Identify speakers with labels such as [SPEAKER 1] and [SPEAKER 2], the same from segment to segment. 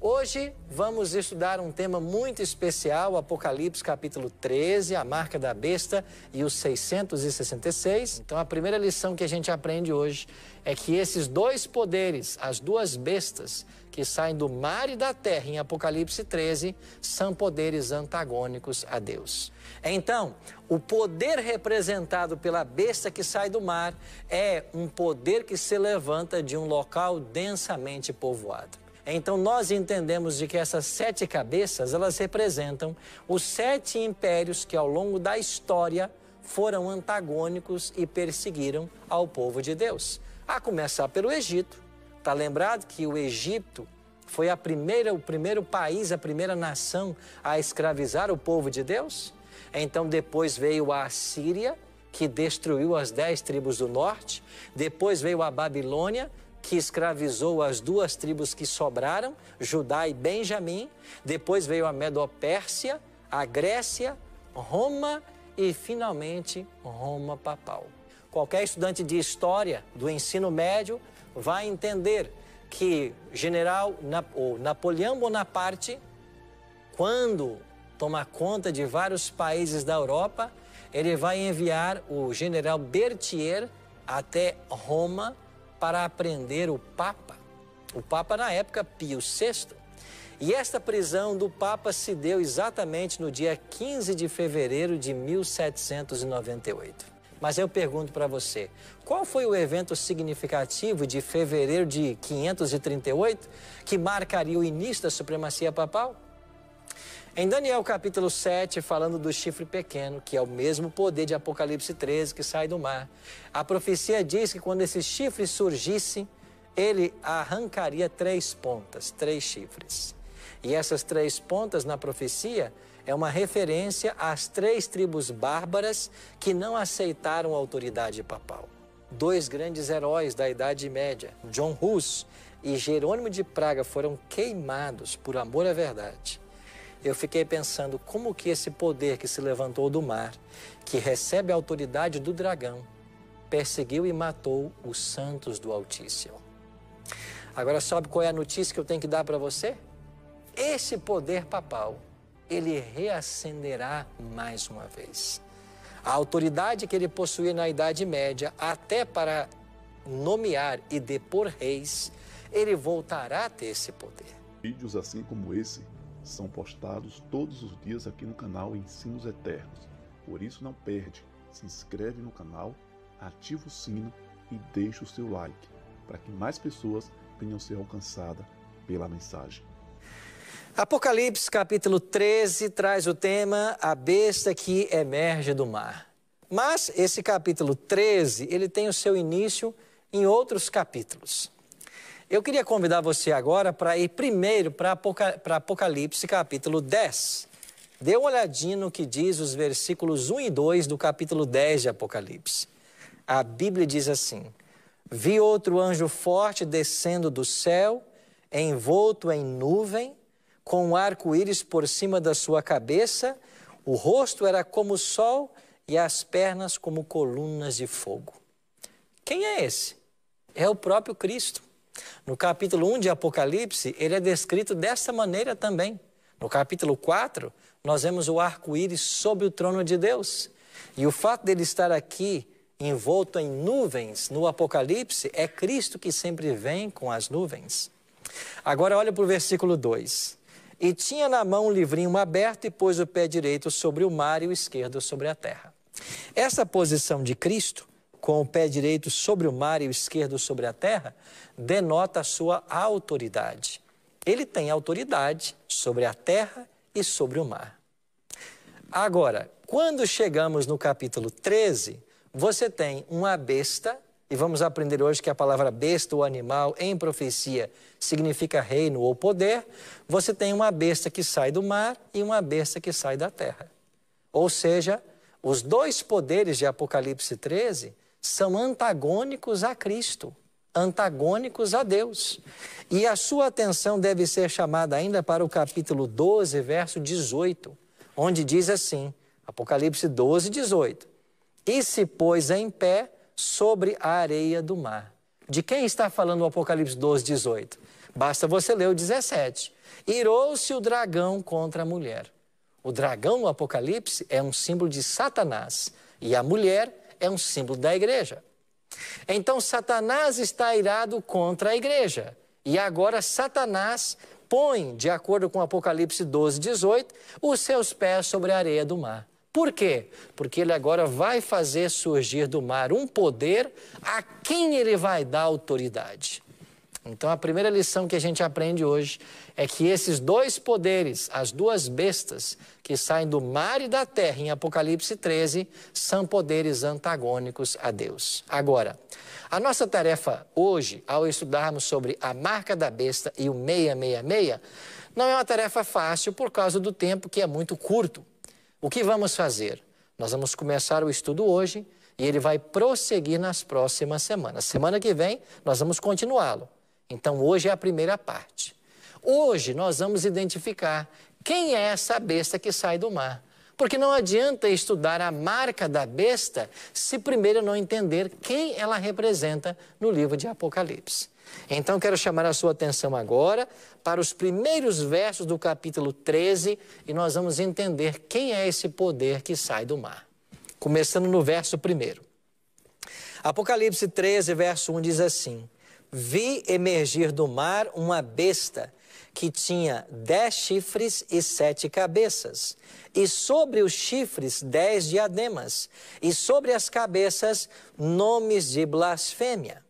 [SPEAKER 1] Hoje vamos estudar um tema muito especial, Apocalipse capítulo 13, a marca da besta e os 666. Então a primeira lição que a gente aprende hoje é que esses dois poderes, as duas bestas que saem do mar e da terra em Apocalipse 13, são poderes antagônicos a Deus. Então, o poder representado pela besta que sai do mar é um poder que se levanta de um local densamente povoado. Então nós entendemos de que essas 7 cabeças, elas representam os 7 impérios que ao longo da história foram antagônicos e perseguiram ao povo de Deus. A começar pelo Egito. Está lembrado que o Egito foi o primeiro país, a primeira nação a escravizar o povo de Deus? Então depois veio a Assíria, que destruiu as 10 tribos do norte. Depois veio a Babilônia, que escravizou as 2 tribos que sobraram, Judá e Benjamim. Depois veio a Medopérsia, a Grécia, Roma e, finalmente, Roma papal. Qualquer estudante de história do ensino médio vai entender que Napoleão Bonaparte, quando toma conta de vários países da Europa, ele vai enviar o general Berthier até Roma para prender o Papa. O Papa, na época, Pio VI. E esta prisão do Papa se deu exatamente no dia 15 de fevereiro de 1798. Mas eu pergunto para você, qual foi o evento significativo de fevereiro de 538 que marcaria o início da supremacia papal? Em Daniel capítulo 7, falando do chifre pequeno, que é o mesmo poder de Apocalipse 13 que sai do mar, a profecia diz que quando esse chifre surgisse, ele arrancaria 3 pontas, 3 chifres. E essas 3 pontas na profecia é uma referência às 3 tribos bárbaras que não aceitaram a autoridade papal. 2 grandes heróis da Idade Média, John Hus e Jerônimo de Praga, foram queimados por amor à verdade. Eu fiquei pensando como que esse poder que se levantou do mar, que recebe a autoridade do dragão, perseguiu e matou os santos do Altíssimo. Agora, sabe qual é a notícia que eu tenho que dar para você? Esse poder papal, ele reacenderá mais uma vez. A autoridade que ele possuía na Idade Média, até para nomear e depor reis, ele voltará a ter esse poder.
[SPEAKER 2] Vídeos assim como esse são postados todos os dias aqui no canal Ensinos Eternos. Por isso não perde, se inscreve no canal, ativa o sino e deixa o seu like, para que mais pessoas venham ser alcançadas pela mensagem.
[SPEAKER 1] Apocalipse capítulo 13 traz o tema A Besta que Emerge do Mar. Mas esse capítulo 13, ele tem o seu início em outros capítulos. Eu queria convidar você agora para ir primeiro para Apocalipse capítulo 10. Dê uma olhadinha no que diz os versículos 1 e 2 do capítulo 10 de Apocalipse. A Bíblia diz assim: Vi outro anjo forte descendo do céu, envolto em nuvem, com um arco-íris por cima da sua cabeça, o rosto era como o sol e as pernas como colunas de fogo. Quem é esse? É o próprio Cristo. No capítulo 1 de Apocalipse, ele é descrito dessa maneira também. No capítulo 4, nós vemos o arco-íris sobre o trono de Deus. E o fato dele estar aqui, envolto em nuvens, no Apocalipse, é Cristo que sempre vem com as nuvens. Agora olha para o versículo 2. E tinha na mão um livrinho aberto e pôs o pé direito sobre o mar e o esquerdo sobre a terra. Essa posição de Cristo, com o pé direito sobre o mar e o esquerdo sobre a terra, denota a sua autoridade. Ele tem autoridade sobre a terra e sobre o mar. Agora, quando chegamos no capítulo 13, você tem uma besta, e vamos aprender hoje que a palavra besta ou animal em profecia significa reino ou poder. Você tem uma besta que sai do mar e uma besta que sai da terra. Ou seja, os 2 poderes de Apocalipse 13 são antagônicos a Cristo, antagônicos a Deus. E a sua atenção deve ser chamada ainda para o capítulo 12, verso 18, onde diz assim, Apocalipse 12, 18. E se pôs em pé sobre a areia do mar. De quem está falando o Apocalipse 12, 18? Basta você ler o 17. Irou-se o dragão contra a mulher. O dragão no Apocalipse é um símbolo de Satanás e a mulher é um símbolo da igreja. Então Satanás está irado contra a igreja e agora Satanás põe, de acordo com Apocalipse 12, 18, os seus pés sobre a areia do mar. Por quê? Porque ele agora vai fazer surgir do mar um poder a quem ele vai dar autoridade. Então, a primeira lição que a gente aprende hoje é que esses dois poderes, as duas bestas que saem do mar e da terra em Apocalipse 13, são poderes antagônicos a Deus. Agora, a nossa tarefa hoje, ao estudarmos sobre a marca da besta e o 666, não é uma tarefa fácil por causa do tempo que é muito curto. O que vamos fazer? Nós vamos começar o estudo hoje e ele vai prosseguir nas próximas semanas. Semana que vem, nós vamos continuá-lo. Então, hoje é a primeira parte. Hoje, nós vamos identificar quem é essa besta que sai do mar. Porque não adianta estudar a marca da besta se primeiro não entender quem ela representa no livro de Apocalipse. Então, quero chamar a sua atenção agora para os primeiros versos do capítulo 13 e nós vamos entender quem é esse poder que sai do mar. Começando no verso 1. Apocalipse 13, verso 1 diz assim: Vi emergir do mar uma besta que tinha 10 chifres e 7 cabeças, e sobre os chifres 10 diademas, e sobre as cabeças nomes de blasfêmia.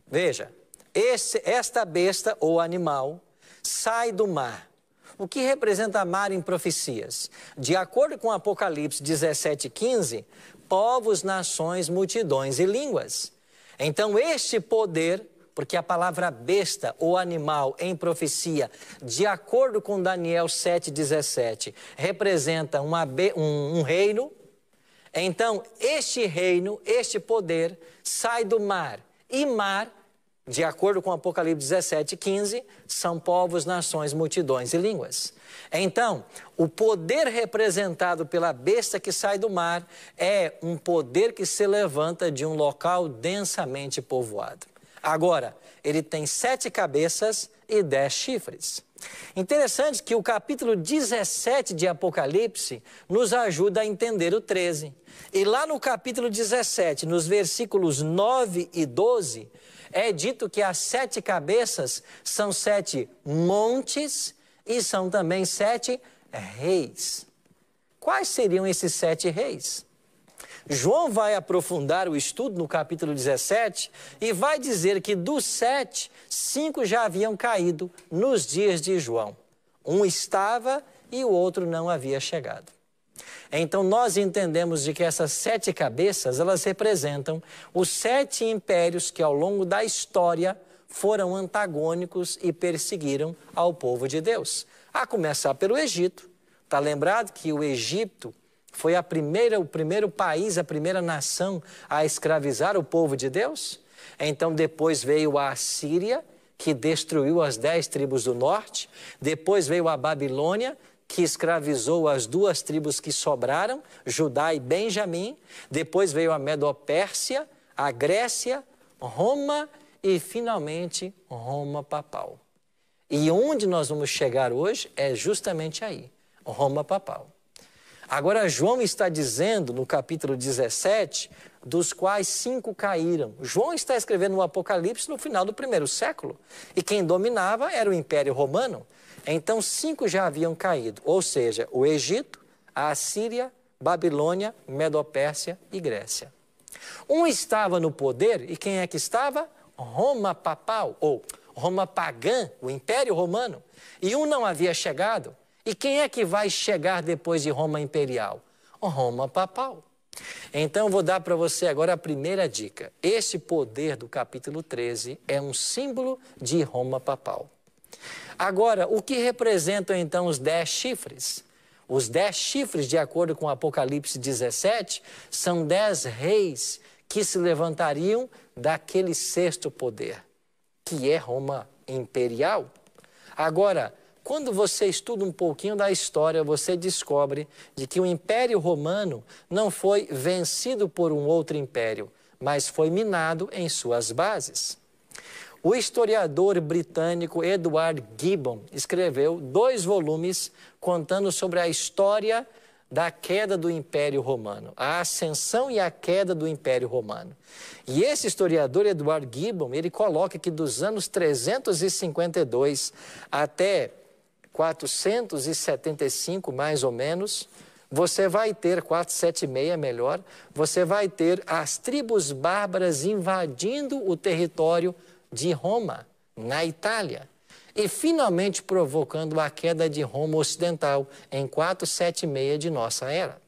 [SPEAKER 1] Veja, esta besta ou animal sai do mar. O que representa mar em profecias? De acordo com Apocalipse 17:15, povos, nações, multidões e línguas. Então, este poder, porque a palavra besta ou animal em profecia, de acordo com Daniel 7:17, representa um reino. Então, este reino, este poder, sai do mar. E mar, de acordo com Apocalipse 17:15, são povos, nações, multidões e línguas. Então, o poder representado pela besta que sai do mar é um poder que se levanta de um local densamente povoado. Agora, ele tem 7 cabeças e 10 chifres. Interessante que o capítulo 17 de Apocalipse nos ajuda a entender o 13. E lá no capítulo 17, nos versículos 9 e 12, é dito que as 7 cabeças são 7 montes e são também 7 reis. Quais seriam esses 7 reis? João vai aprofundar o estudo no capítulo 17 e vai dizer que dos 7, 5 já haviam caído nos dias de João. Um estava e o outro não havia chegado. Então, nós entendemos de que essas 7 cabeças, elas representam os 7 impérios que ao longo da história foram antagônicos e perseguiram ao povo de Deus. A começar pelo Egito. Está lembrado que o Egito foi o primeiro país, a primeira nação a escravizar o povo de Deus? Então, depois veio a Assíria, que destruiu as 10 tribos do norte. Depois veio a Babilônia, que escravizou as 2 tribos que sobraram, Judá e Benjamim. Depois veio a Medopérsia, a Grécia, Roma e, finalmente, Roma papal. E onde nós vamos chegar hoje é justamente aí, Roma papal. Agora, João está dizendo, no capítulo 17, dos quais 5 caíram. João está escrevendo o Apocalipse no final do 1º século. E quem dominava era o Império Romano. Então, 5 já haviam caído, ou seja, o Egito, a Assíria, Babilônia, Medopérsia e Grécia. Um estava no poder, e quem é que estava? Roma papal, ou Roma pagã, o Império Romano. E um não havia chegado. E quem é que vai chegar depois de Roma imperial? Roma papal. Então, vou dar para você agora a primeira dica. Este poder do capítulo 13 é um símbolo de Roma papal. Agora, o que representam então os 10 chifres? Os 10 chifres, de acordo com Apocalipse 17, são 10 reis que se levantariam daquele 6º poder, que é Roma imperial. Agora, quando você estuda um pouquinho da história, você descobre de que o Império Romano não foi vencido por um outro império, mas foi minado em suas bases. O historiador britânico Edward Gibbon escreveu 2 volumes contando sobre a história da queda do Império Romano, a ascensão e a queda do Império Romano. E esse historiador, Edward Gibbon, ele coloca que dos anos 352 até 475, mais ou menos, você vai ter, 476 melhor, você vai ter as tribos bárbaras invadindo o território de Roma, na Itália, e finalmente provocando a queda de Roma Ocidental em 476 de nossa era.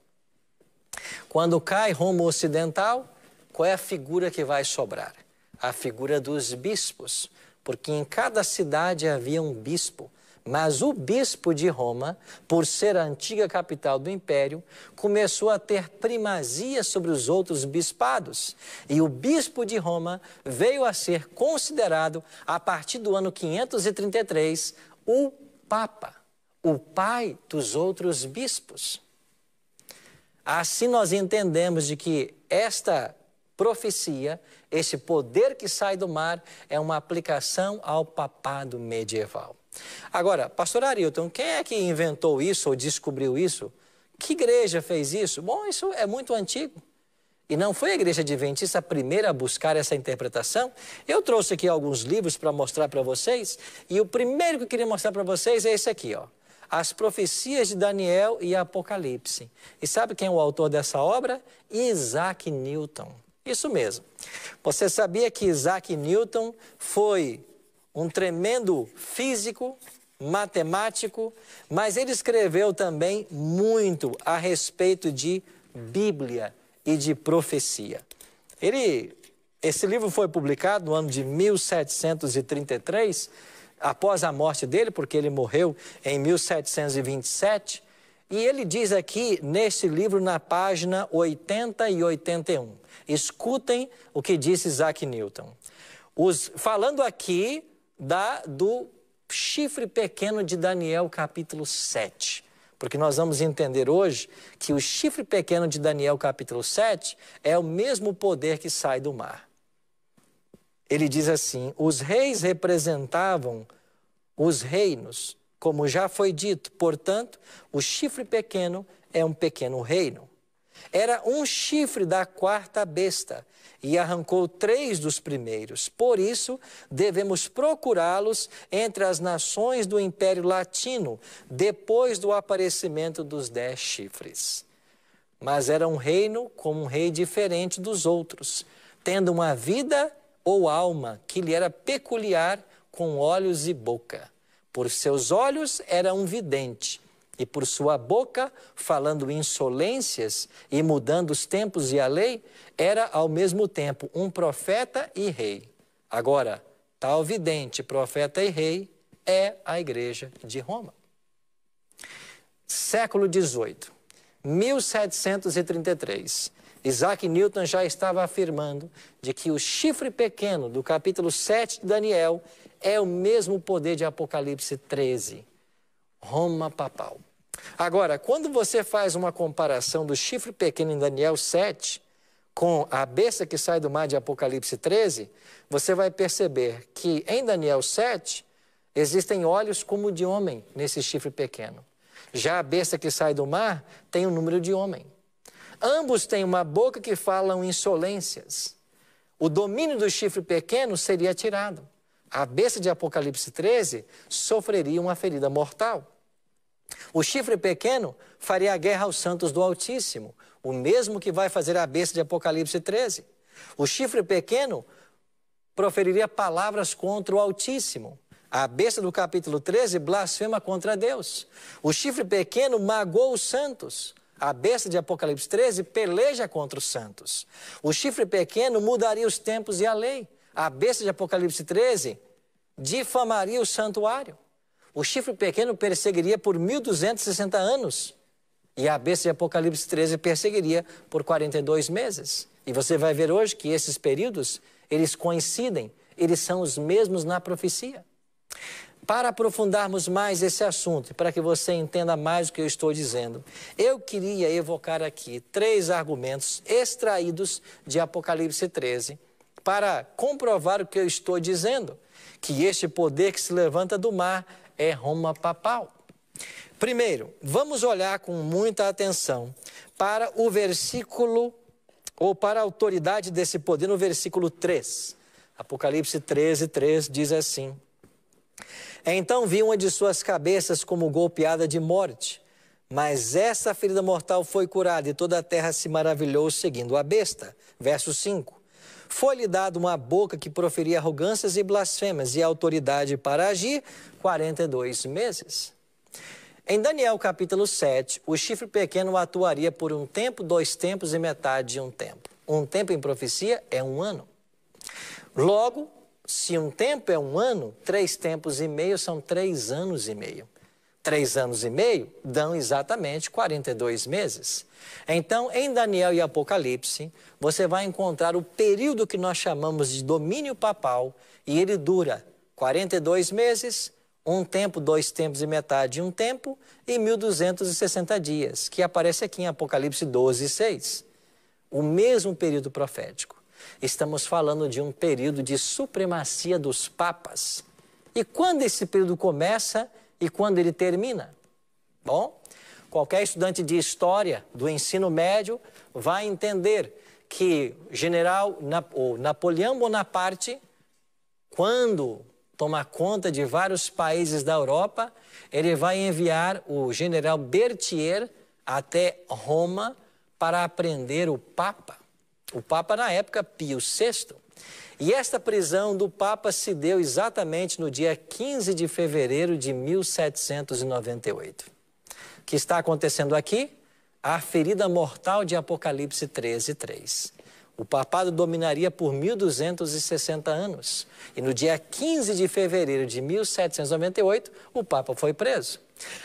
[SPEAKER 1] Quando cai Roma Ocidental, qual é a figura que vai sobrar? A figura dos bispos, porque em cada cidade havia um bispo. Mas o bispo de Roma, por ser a antiga capital do império, começou a ter primazia sobre os outros bispados. E o bispo de Roma veio a ser considerado, a partir do ano 533, o Papa, o pai dos outros bispos. Assim nós entendemos de que esta profecia, esse poder que sai do mar, é uma aplicação ao papado medieval. Agora, pastor Arilton, quem é que inventou isso ou descobriu isso? Que igreja fez isso? Bom, isso é muito antigo. E não foi a igreja adventista a primeira a buscar essa interpretação. Eu trouxe aqui alguns livros para mostrar para vocês. E o primeiro que eu queria mostrar para vocês é esse aqui, ó. As Profecias de Daniel e Apocalipse. E sabe quem é o autor dessa obra? Isaac Newton. Isso mesmo. Você sabia que Isaac Newton foi um tremendo físico, matemático, mas ele escreveu também muito a respeito de Bíblia e de profecia. Esse livro foi publicado no ano de 1733, após a morte dele, porque ele morreu em 1727, e ele diz aqui nesse livro, na página 80 e 81. Escutem o que disse Isaac Newton. Falando aqui do chifre pequeno de Daniel, capítulo 7. Porque nós vamos entender hoje que o chifre pequeno de Daniel, capítulo 7, é o mesmo poder que sai do mar. Ele diz assim: os reis representavam os reinos, como já foi dito, portanto, o chifre pequeno é um pequeno reino. Era um chifre da 4ª besta, e arrancou 3 dos primeiros. Por isso, devemos procurá-los entre as nações do Império Latino, depois do aparecimento dos 10 chifres. Mas era um reino como um rei diferente dos outros, tendo uma vida ou alma que lhe era peculiar, com olhos e boca. Por seus olhos era um vidente, e por sua boca, falando insolências e mudando os tempos e a lei, era ao mesmo tempo um profeta e rei. Agora, tal vidente, profeta e rei é a igreja de Roma. Século XVIII, 1733, Isaac Newton já estava afirmando de que o chifre pequeno do capítulo 7 de Daniel é o mesmo poder de Apocalipse 13, Roma papal. Agora, quando você faz uma comparação do chifre pequeno em Daniel 7 com a besta que sai do mar de Apocalipse 13, você vai perceber que em Daniel 7 existem olhos como de homem nesse chifre pequeno. Já a besta que sai do mar tem um número de homem. Ambos têm uma boca que falam insolências. O domínio do chifre pequeno seria tirado. A besta de Apocalipse 13 sofreria uma ferida mortal. O chifre pequeno faria a guerra aos santos do Altíssimo, o mesmo que vai fazer a besta de Apocalipse 13. O chifre pequeno proferiria palavras contra o Altíssimo. A besta do capítulo 13 blasfema contra Deus. O chifre pequeno magoa os santos. A besta de Apocalipse 13 peleja contra os santos. O chifre pequeno mudaria os tempos e a lei. A besta de Apocalipse 13 difamaria o santuário. O chifre pequeno perseguiria por 1260 anos. E a besta de Apocalipse 13 perseguiria por 42 meses. E você vai ver hoje que esses períodos, eles coincidem, eles são os mesmos na profecia. Para aprofundarmos mais esse assunto, para que você entenda mais o que eu estou dizendo, eu queria evocar aqui 3 argumentos extraídos de Apocalipse 13, para comprovar o que eu estou dizendo, que este poder que se levanta do mar é Roma papal. Primeiro, vamos olhar com muita atenção para o versículo, ou para a autoridade desse poder no versículo 3. Apocalipse 13, 3 diz assim: Então vi uma de suas cabeças como golpeada de morte, mas essa ferida mortal foi curada e toda a terra se maravilhou seguindo a besta. Verso 5. Foi-lhe dado uma boca que proferia arrogâncias e blasfêmias e autoridade para agir 42 meses. Em Daniel capítulo 7, o chifre pequeno atuaria por um tempo, 2 tempos e metade de um tempo. Um tempo em profecia é 1 ano. Logo, se um tempo é 1 ano, 3 tempos e meio são 3 anos e meio. 3 anos e meio dão exatamente 42 meses. Então, em Daniel e Apocalipse, você vai encontrar o período que nós chamamos de domínio papal, e ele dura 42 meses, 1 tempo, 2 tempos e metade de um tempo, e 1260 dias, que aparece aqui em Apocalipse 12, 6. O mesmo período profético. Estamos falando de um período de supremacia dos papas. E quando esse período começa e quando ele termina? Bom, qualquer estudante de história do ensino médio vai entender que Napoleão Bonaparte, quando toma conta de vários países da Europa, ele vai enviar o general Berthier até Roma para aprender o Papa. O Papa, na época, Pio VI. E esta prisão do Papa se deu exatamente no dia 15 de fevereiro de 1798. O que está acontecendo aqui? A ferida mortal de Apocalipse 13, 3. O papado dominaria por 1260 anos. E no dia 15 de fevereiro de 1798, o Papa foi preso.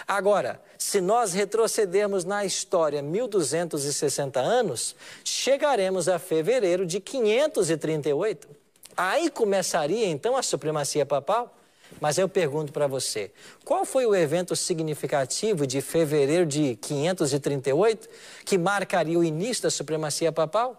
[SPEAKER 1] Agora, se nós retrocedermos na história 1260 anos, chegaremos a fevereiro de 538. Aí começaria, então, a supremacia papal? Mas eu pergunto para você, qual foi o evento significativo de fevereiro de 538 que marcaria o início da supremacia papal?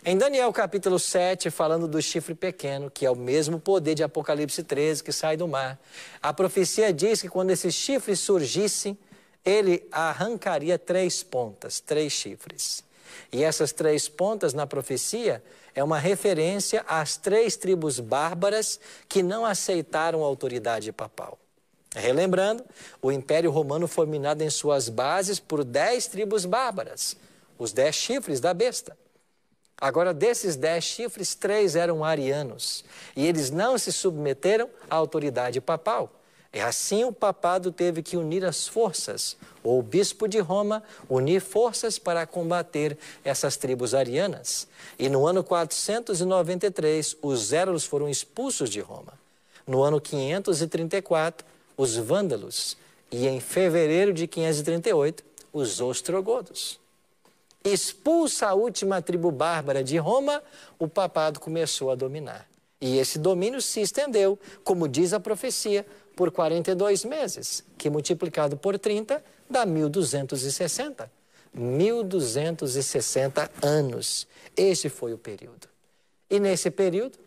[SPEAKER 1] Em Daniel capítulo 7, falando do chifre pequeno, que é o mesmo poder de Apocalipse 13 que sai do mar, a profecia diz que quando esse chifre surgisse, ele arrancaria 3 pontas, 3 chifres. E essas 3 pontas na profecia é uma referência às 3 tribos bárbaras que não aceitaram a autoridade papal. Relembrando, o Império Romano foi minado em suas bases por 10 tribos bárbaras, os 10 chifres da besta. Agora, desses 10 chifres, 3 eram arianos, e eles não se submeteram à autoridade papal. E assim o papado teve que unir as forças, ou o bispo de Roma unir forças para combater essas tribos arianas. E no ano 493, os érulos foram expulsos de Roma. No ano 534, os vândalos. E em fevereiro de 538, os ostrogodos. Expulsa a última tribo bárbara de Roma, o papado começou a dominar. E esse domínio se estendeu, como diz a profecia, por 42 meses, que multiplicado por 30 dá 1260. 1260 anos. Este foi o período. E nesse período,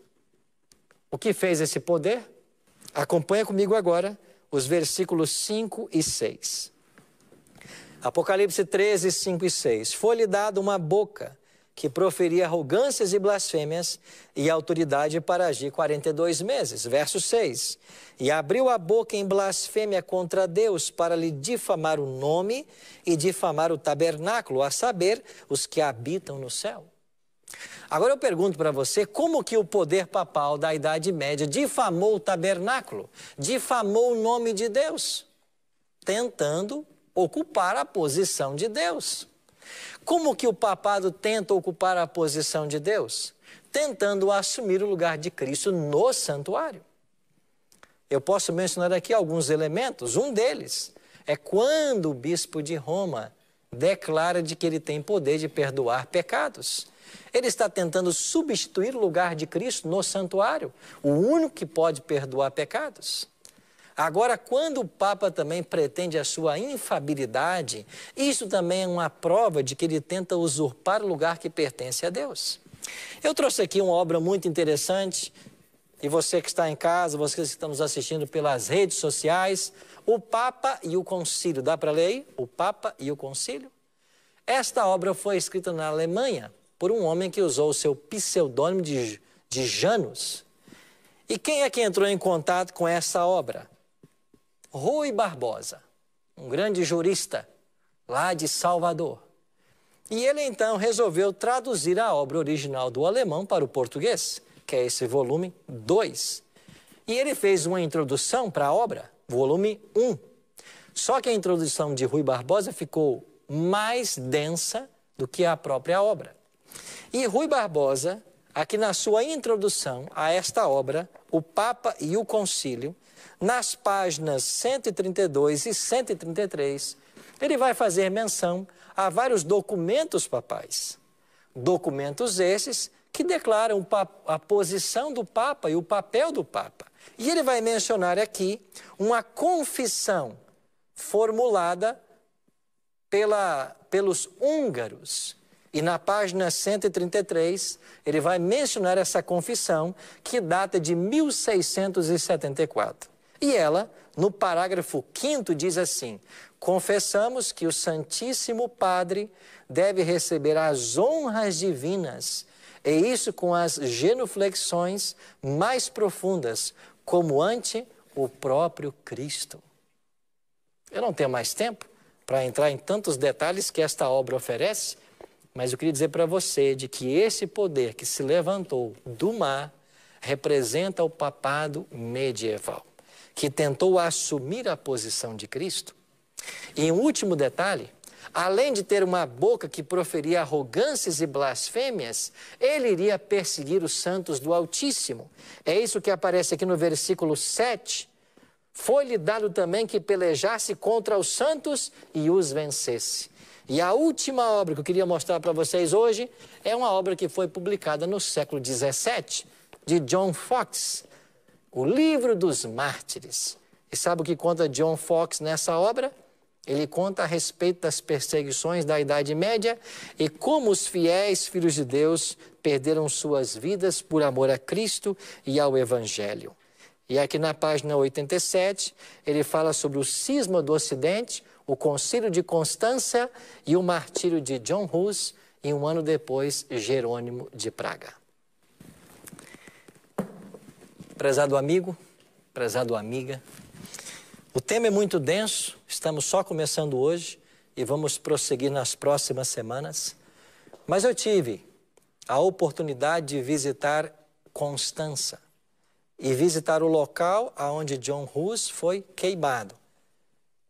[SPEAKER 1] o que fez esse poder? Acompanha comigo agora os versículos 5 e 6. Apocalipse 13, 5 e 6. Foi-lhe dada uma boca que proferia arrogâncias e blasfêmias e autoridade para agir 42 meses. Verso 6. E abriu a boca em blasfêmia contra Deus para lhe difamar o nome e difamar o tabernáculo, a saber, os que habitam no céu. Agora eu pergunto para você, como que o poder papal da Idade Média difamou o tabernáculo? Difamou o nome de Deus? Tentando ocupar a posição de Deus. Como que o papado tenta ocupar a posição de Deus? Tentando assumir o lugar de Cristo no santuário. Eu posso mencionar aqui alguns elementos. Um deles é quando o bispo de Roma declara de que ele tem poder de perdoar pecados. Ele está tentando substituir o lugar de Cristo no santuário, o único que pode perdoar pecados. Agora, quando o Papa também pretende a sua infabilidade, isso também é uma prova de que ele tenta usurpar o lugar que pertence a Deus. Eu trouxe aqui uma obra muito interessante, e você que está em casa, você que está nos assistindo pelas redes sociais, O Papa e o Concílio. Dá para ler aí? O Papa e o Concílio? Esta obra foi escrita na Alemanha por um homem que usou o seu pseudônimo de Janus. E quem é que entrou em contato com essa obra? Rui Barbosa, um grande jurista lá de Salvador. E ele então resolveu traduzir a obra original do alemão para o português, que é esse volume 2. E ele fez uma introdução para a obra, volume 1. Só que a introdução de Rui Barbosa ficou mais densa do que a própria obra. E Rui Barbosa, aqui na sua introdução a esta obra, O Papa e o Concílio, nas páginas 132 e 133, ele vai fazer menção a vários documentos papais. Documentos esses que declaram a posição do Papa e o papel do Papa. E ele vai mencionar aqui uma confissão formulada pelos húngaros. E na página 133, ele vai mencionar essa confissão que data de 1674. E ela, no parágrafo 5º, diz assim: confessamos que o Santíssimo Padre deve receber as honras divinas, e isso com as genuflexões mais profundas, como ante o próprio Cristo. Eu não tenho mais tempo para entrar em tantos detalhes que esta obra oferece, mas eu queria dizer para você de que esse poder que se levantou do mar representa o papado medieval, que tentou assumir a posição de Cristo. E um último detalhe, além de ter uma boca que proferia arrogâncias e blasfêmias, ele iria perseguir os santos do Altíssimo. É isso que aparece aqui no versículo 7. Foi-lhe dado também que pelejasse contra os santos e os vencesse. E a última obra que eu queria mostrar para vocês hoje é uma obra que foi publicada no século XVII, de John Foxe, O Livro dos Mártires. E sabe o que conta John Foxe nessa obra? Ele conta a respeito das perseguições da Idade Média e como os fiéis filhos de Deus perderam suas vidas por amor a Cristo e ao Evangelho. E aqui na página 87, ele fala sobre o cisma do Ocidente, o Concílio de Constância e o martírio de John Hus, e um ano depois, Jerônimo de Praga. Prezado amigo, prezado amiga, o tema é muito denso, estamos só começando hoje e vamos prosseguir nas próximas semanas, mas eu tive a oportunidade de visitar Constança e visitar o local onde John Hus foi queimado,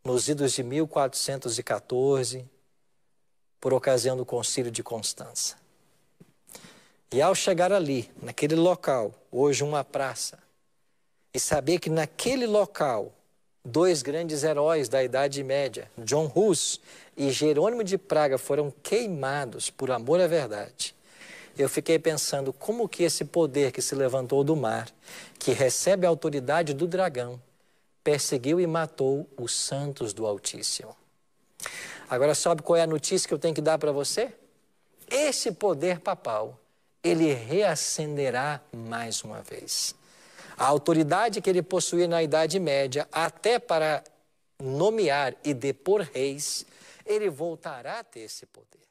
[SPEAKER 1] nos idos de 1414, por ocasião do Concílio de Constança. E ao chegar ali, naquele local, hoje uma praça, e saber que naquele local, dois grandes heróis da Idade Média, John Hus e Jerônimo de Praga, foram queimados por amor à verdade, eu fiquei pensando como que esse poder que se levantou do mar, que recebe a autoridade do dragão, perseguiu e matou os santos do Altíssimo. Agora, sabe qual é a notícia que eu tenho que dar para você? Esse poder papal, ele reacenderá mais uma vez. A autoridade que ele possuía na Idade Média, até para nomear e depor reis, ele voltará a ter esse poder.